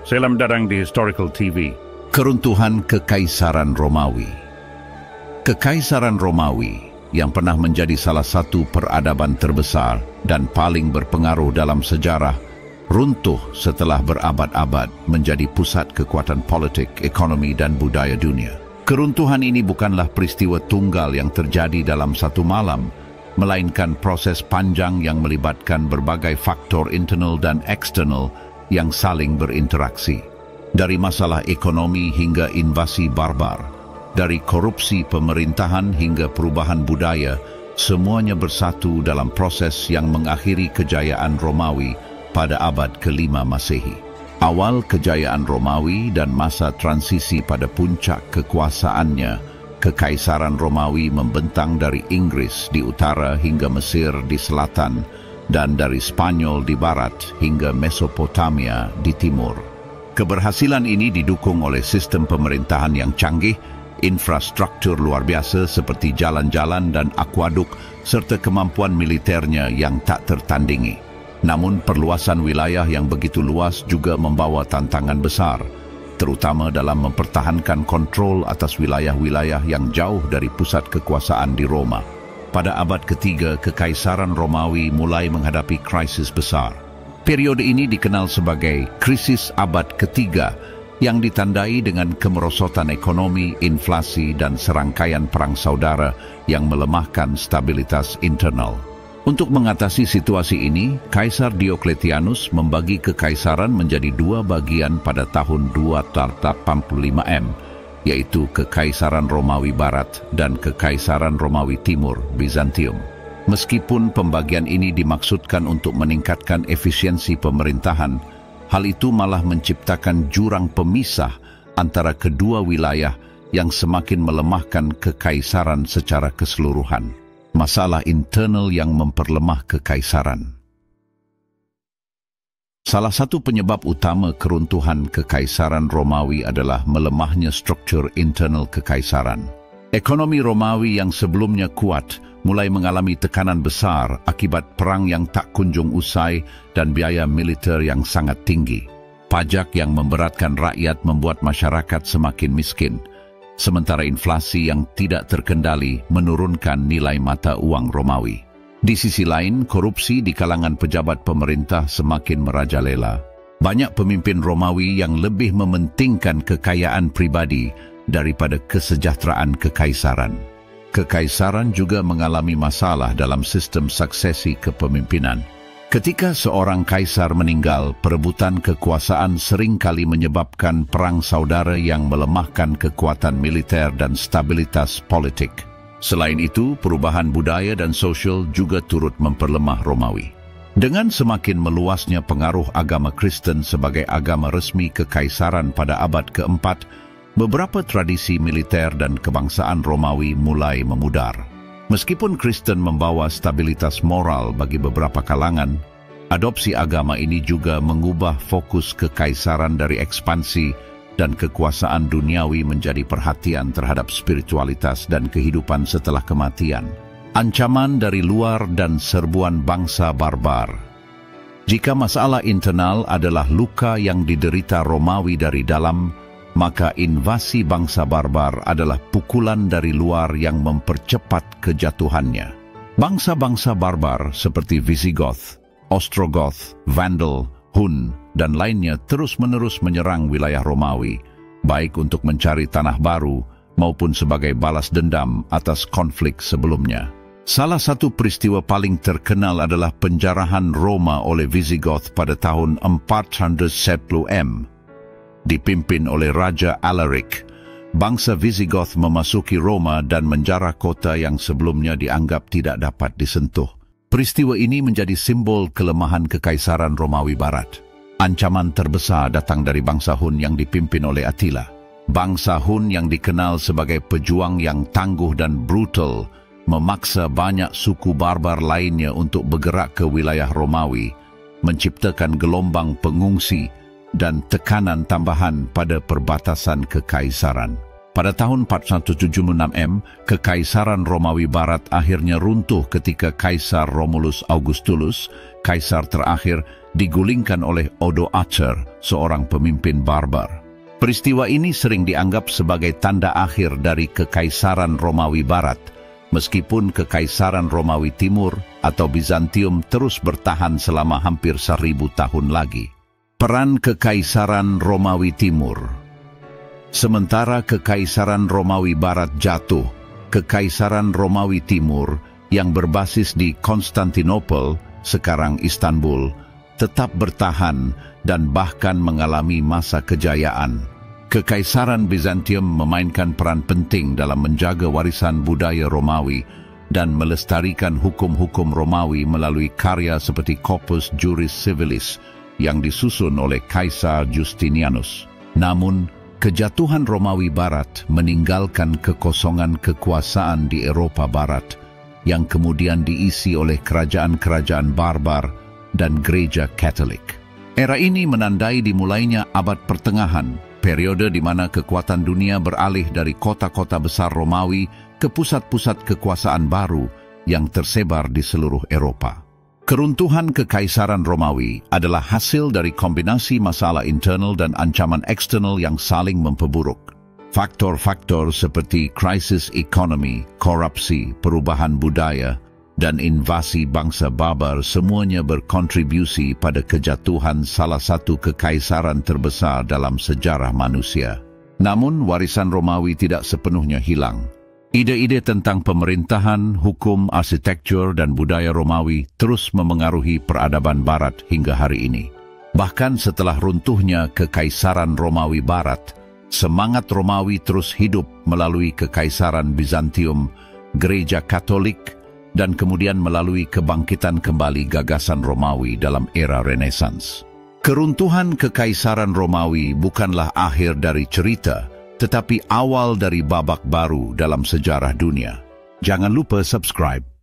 Selamat datang di Historical TV. Keruntuhan Kekaisaran Romawi. Kekaisaran Romawi yang pernah menjadi salah satu peradaban terbesar dan paling berpengaruh dalam sejarah, runtuh setelah berabad-abad menjadi pusat kekuatan politik, ekonomi dan budaya dunia. Keruntuhan ini bukanlah peristiwa tunggal yang terjadi dalam satu malam, melainkan proses panjang yang melibatkan berbagai faktor internal dan eksternal yang saling berinteraksi. Dari masalah ekonomi hingga invasi barbar, dari korupsi pemerintahan hingga perubahan budaya, semuanya bersatu dalam proses yang mengakhiri kejayaan Romawi pada abad ke-5 Masehi. Awal kejayaan Romawi dan masa transisi pada puncak kekuasaannya, Kekaisaran Romawi membentang dari Inggris di utara hingga Mesir di selatan, dan dari Spanyol di barat hingga Mesopotamia di timur. Keberhasilan ini didukung oleh sistem pemerintahan yang canggih, infrastruktur luar biasa seperti jalan-jalan dan akuaduk, serta kemampuan militernya yang tak tertandingi. Namun perluasan wilayah yang begitu luas juga membawa tantangan besar, terutama dalam mempertahankan kontrol atas wilayah-wilayah yang jauh dari pusat kekuasaan di Roma. Pada abad ketiga, Kekaisaran Romawi mulai menghadapi krisis besar. Periode ini dikenal sebagai krisis abad ketiga, yang ditandai dengan kemerosotan ekonomi, inflasi, dan serangkaian perang saudara yang melemahkan stabilitas internal. Untuk mengatasi situasi ini, Kaisar Diocletianus membagi kekaisaran menjadi dua bagian pada tahun 285 yaitu Kekaisaran Romawi Barat dan Kekaisaran Romawi Timur, Bizantium. Meskipun pembagian ini dimaksudkan untuk meningkatkan efisiensi pemerintahan, hal itu malah menciptakan jurang pemisah antara kedua wilayah yang semakin melemahkan kekaisaran secara keseluruhan. Masalah internal yang memperlemah kekaisaran. Salah satu penyebab utama keruntuhan Kekaisaran Romawi adalah melemahnya struktur internal kekaisaran. Ekonomi Romawi yang sebelumnya kuat mulai mengalami tekanan besar akibat perang yang tak kunjung usai dan biaya militer yang sangat tinggi. Pajak yang memberatkan rakyat membuat masyarakat semakin miskin, sementara inflasi yang tidak terkendali menurunkan nilai mata uang Romawi. Di sisi lain, korupsi di kalangan pejabat pemerintah semakin merajalela. Banyak pemimpin Romawi yang lebih mementingkan kekayaan pribadi daripada kesejahteraan kekaisaran. Kekaisaran juga mengalami masalah dalam sistem suksesi kepemimpinan. Ketika seorang kaisar meninggal, perebutan kekuasaan seringkali menyebabkan perang saudara yang melemahkan kekuatan militer dan stabilitas politik. Selain itu, perubahan budaya dan sosial juga turut memperlemah Romawi. Dengan semakin meluasnya pengaruh agama Kristen sebagai agama resmi kekaisaran pada abad keempat, beberapa tradisi militer dan kebangsaan Romawi mulai memudar. Meskipun Kristen membawa stabilitas moral bagi beberapa kalangan, adopsi agama ini juga mengubah fokus kekaisaran dari ekspansi dan kekuasaan duniawi menjadi perhatian terhadap spiritualitas dan kehidupan setelah kematian. Ancaman dari luar dan serbuan bangsa barbar. Jika masalah internal adalah luka yang diderita Romawi dari dalam, maka invasi bangsa barbar adalah pukulan dari luar yang mempercepat kejatuhannya. Bangsa-bangsa barbar seperti Visigoth, Ostrogoth, Vandal, Hun, dan lainnya terus-menerus menyerang wilayah Romawi, baik untuk mencari tanah baru maupun sebagai balas dendam atas konflik sebelumnya. Salah satu peristiwa paling terkenal adalah penjarahan Roma oleh Visigoth pada tahun 410 Dipimpin oleh Raja Alaric, bangsa Visigoth memasuki Roma dan menjarah kota yang sebelumnya dianggap tidak dapat disentuh. Peristiwa ini menjadi simbol kelemahan Kekaisaran Romawi Barat. Ancaman terbesar datang dari bangsa Hun yang dipimpin oleh Attila. Bangsa Hun yang dikenal sebagai pejuang yang tangguh dan brutal, memaksa banyak suku barbar lainnya untuk bergerak ke wilayah Romawi, menciptakan gelombang pengungsi dan tekanan tambahan pada perbatasan kekaisaran. Pada tahun 476 Kekaisaran Romawi Barat akhirnya runtuh ketika Kaisar Romulus Augustulus, kaisar terakhir, digulingkan oleh Odoacer, seorang pemimpin barbar. Peristiwa ini sering dianggap sebagai tanda akhir dari Kekaisaran Romawi Barat, meskipun Kekaisaran Romawi Timur atau Bizantium terus bertahan selama hampir 1000 tahun lagi. Peran Kekaisaran Romawi Timur. Sementara Kekaisaran Romawi Barat jatuh, Kekaisaran Romawi Timur yang berbasis di Konstantinopel, sekarang Istanbul, tetap bertahan dan bahkan mengalami masa kejayaan. Kekaisaran Bizantium memainkan peran penting dalam menjaga warisan budaya Romawi dan melestarikan hukum-hukum Romawi melalui karya seperti Corpus Juris Civilis yang disusun oleh Kaisar Justinianus. Namun, kejatuhan Romawi Barat meninggalkan kekosongan kekuasaan di Eropa Barat yang kemudian diisi oleh kerajaan-kerajaan barbar dan gereja Katolik. Era ini menandai dimulainya abad pertengahan, periode di mana kekuatan dunia beralih dari kota-kota besar Romawi ke pusat-pusat kekuasaan baru yang tersebar di seluruh Eropa. Keruntuhan Kekaisaran Romawi adalah hasil dari kombinasi masalah internal dan ancaman eksternal yang saling memperburuk. Faktor-faktor seperti krisis ekonomi, korupsi, perubahan budaya, dan invasi bangsa barbar semuanya berkontribusi pada kejatuhan salah satu kekaisaran terbesar dalam sejarah manusia. Namun, warisan Romawi tidak sepenuhnya hilang. Ide-ide tentang pemerintahan, hukum, arsitektur, dan budaya Romawi terus memengaruhi peradaban Barat hingga hari ini. Bahkan setelah runtuhnya Kekaisaran Romawi Barat, semangat Romawi terus hidup melalui Kekaisaran Bizantium, Gereja Katolik, dan kemudian melalui kebangkitan kembali gagasan Romawi dalam era Renaissance. Keruntuhan Kekaisaran Romawi bukanlah akhir dari cerita, tetapi awal dari babak baru dalam sejarah dunia. Jangan lupa subscribe.